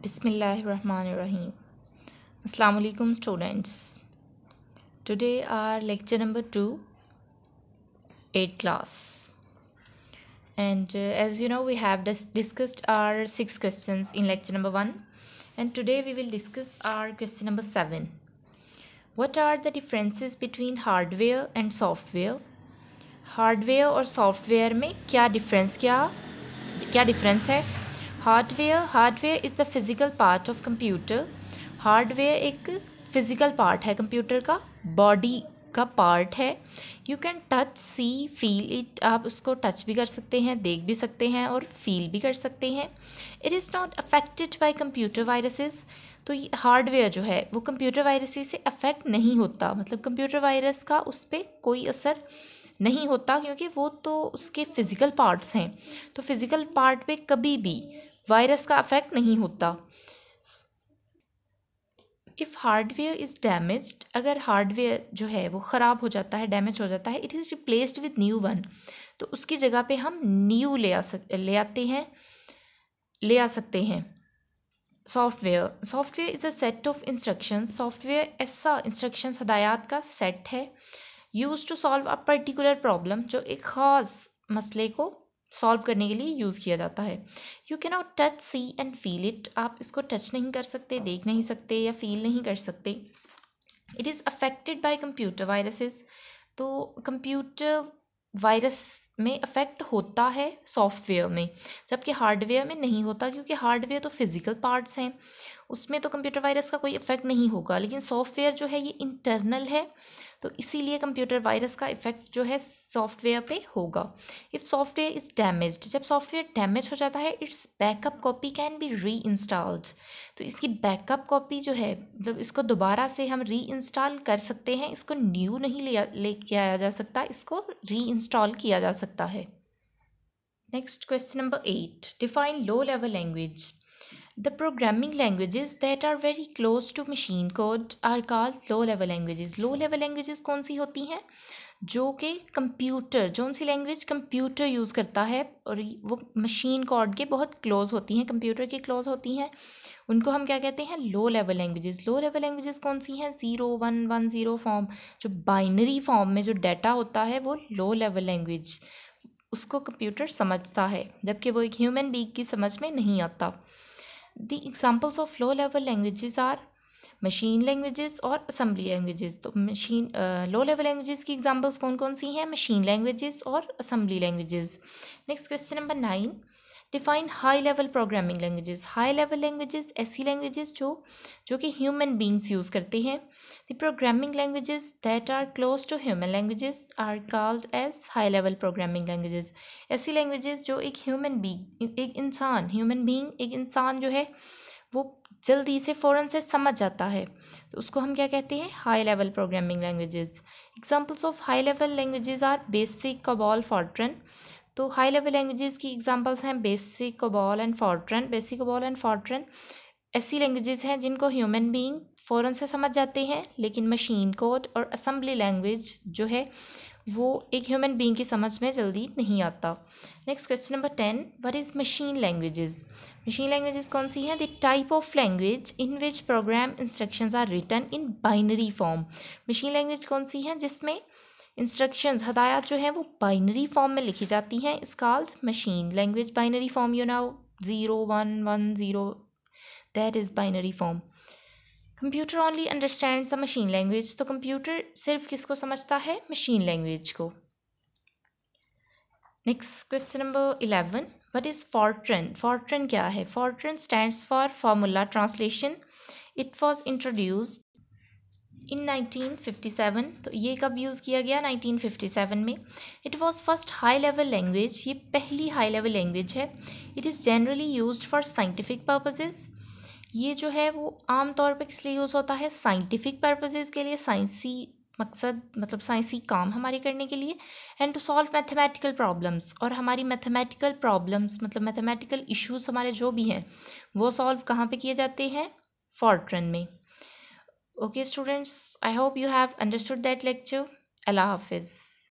Bismillahirrahmanirrahim. Assalamu alaikum students. Today our lecture number 2, 8th class. And as you know, we have discussed our 6 questions in lecture number 1. And today we will discuss our question number 7. What are the differences between hardware and software? Hardware और software में क्या difference है? Hardware is the physical part of computer. Hardware एक physical part है computer का, body का part है. You can touch, see, feel it. आप उसको टच भी कर सकते हैं, देख भी सकते हैं और फील भी कर सकते हैं. It is not affected by computer viruses. तो हार्डवेयर जो है वो कंप्यूटर वायरसेस से अफेक्ट नहीं होता, मतलब कंप्यूटर वायरस का उस पर कोई असर नहीं होता, क्योंकि वो तो उसके फ़िज़िकल पार्ट्स हैं. तो फिज़िकल पार्ट पे कभी भी वायरस का अफेक्ट नहीं होता. इफ़ हार्डवेयर इज़ डैमेज्ड, अगर हार्डवेयर जो है वो ख़राब हो जाता है, डैमेज हो जाता है, it is replaced with new one. तो उसकी जगह पे हम न्यू ले आ सकते हैं. Software is a set of instructions. Software ऐसा इंस्ट्रक्शंस, हदायत का सेट है, use to solve a particular problem, जो एक ख़ास मसले को सॉल्व करने के लिए यूज़ किया जाता है. You can not touch, see and feel it. आप इसको टच नहीं कर सकते, देख नहीं सकते या फील नहीं कर सकते. It is affected by computer viruses. तो कंप्यूटर वायरस में अफेक्ट होता है सॉफ्टवेयर में, जबकि हार्डवेयर में नहीं होता, क्योंकि हार्डवेयर तो फिज़िकल पार्ट्स हैं, उसमें तो कंप्यूटर वायरस का कोई इफेक्ट नहीं होगा. लेकिन सॉफ्टवेयर जो है ये इंटरनल है, तो इसीलिए कंप्यूटर वायरस का इफेक्ट जो है सॉफ्टवेयर पे होगा. इफ़ सॉफ्टवेयर इज़ डैमेज्ड, जब सॉफ्टवेयर डैमेज हो जाता है, it's backup copy can be री इंस्टॉल्ड. तो इसकी बैकअप कॉपी जो है, मतलब इसको दोबारा से हम री इंस्टॉल कर सकते हैं. इसको न्यू नहीं लेके आया जा सकता, इसको री इंस्टॉल किया जा सकता है. Next question number 8. Define low level language. The programming languages that are very close to machine code are called low level languages. Low level languages कौन सी होती हैं? जो कि कंप्यूटर, जो सी लैंग्वेज कंप्यूटर यूज़ करता है और वो मशीन कोड के बहुत क्लोज होती हैं, कंप्यूटर के क्लोज होती हैं, उनको हम क्या कहते हैं? लो लेवल लैंग्वेजेस. लो लेवल लैंग्वेजेस कौन सी हैं? 0 1 1 0 फॉर्म, जो बाइनरी फॉर्म में जो डाटा होता है वो लो लेवल लैंग्वेज, उसको कंप्यूटर समझता है, जबकि वो एक ह्यूमन बीइंग की समझ में नहीं आता. The examples of low level languages are machine languages और असम्बली लैंग्वेजेस. तो लो लेवल लैंग्वेजेस की एग्जांपल्स कौन कौन सी हैं? मशीन लैंग्वेजेस और assembly languages. Next question number 9. Define high level programming languages. High level languages ऐसी लैंग्वेजेस जो कि ह्यूमन बींग्स यूज़ करते हैं. The programming languages that are close to human languages are called as high level programming languages. ऐसी languages जो एक human being एक इंसान जो है वो जल्दी से फ़ौरन से समझ जाता है, तो उसको हम क्या कहते हैं? High level programming languages. Examples of high level languages are BASIC, COBOL, FORTRAN. तो हाई लेवल लैंग्वेजेस की एग्जांपल्स हैं BASIC, COBOL and FORTRAN. BASIC, COBOL and FORTRAN ऐसी लैंग्वेजेस हैं जिनको ह्यूमन बीइंग फ़ौरन से समझ जाते हैं, लेकिन मशीन कोड और असम्बली लैंग्वेज जो है वो एक ह्यूमन बीइंग की समझ में जल्दी नहीं आता. Next question number 10. What is machine languages. Machine languages कौन सी हैं? The type of language in which program instructions are written in binary form. Machine language कौन सी हैं जिसमें इंस्ट्रक्शंस, हदायत जो है वो बाइनरी फॉर्म में लिखी जाती हैं. It's called machine language. Binary form, you know, 0 1 1 0, that is binary form. Computer only understands the machine language. तो कंप्यूटर सिर्फ किसको समझता है? मशीन लैंग्वेज को. Next question number 11. What is FORTRAN. FORTRAN क्या है? FORTRAN stands for formula translation. It was introduced in 1957. तो ये कब यूज़ किया गया? 1957 में. It was first high level language. ये पहली हाई लेवल लैंग्वेज है. It is generally used for scientific purposes. ये जो है वो आम तौर पर किस लिए यूज़ होता है? साइंटिफिक पर्पसेस के लिए, साइंसी मकसद, मतलब साइंसी काम हमारे करने के लिए. And to solve mathematical problems, और हमारी मैथमेटिकल प्रॉब्लम्स, मतलब मैथमेटिकल इश्यूज हमारे जो भी हैं वो सॉल्व कहाँ पे किए जाते हैं? फॉर्ट्रन में. Okay students, I hope you have understood that lecture. Allah Hafiz.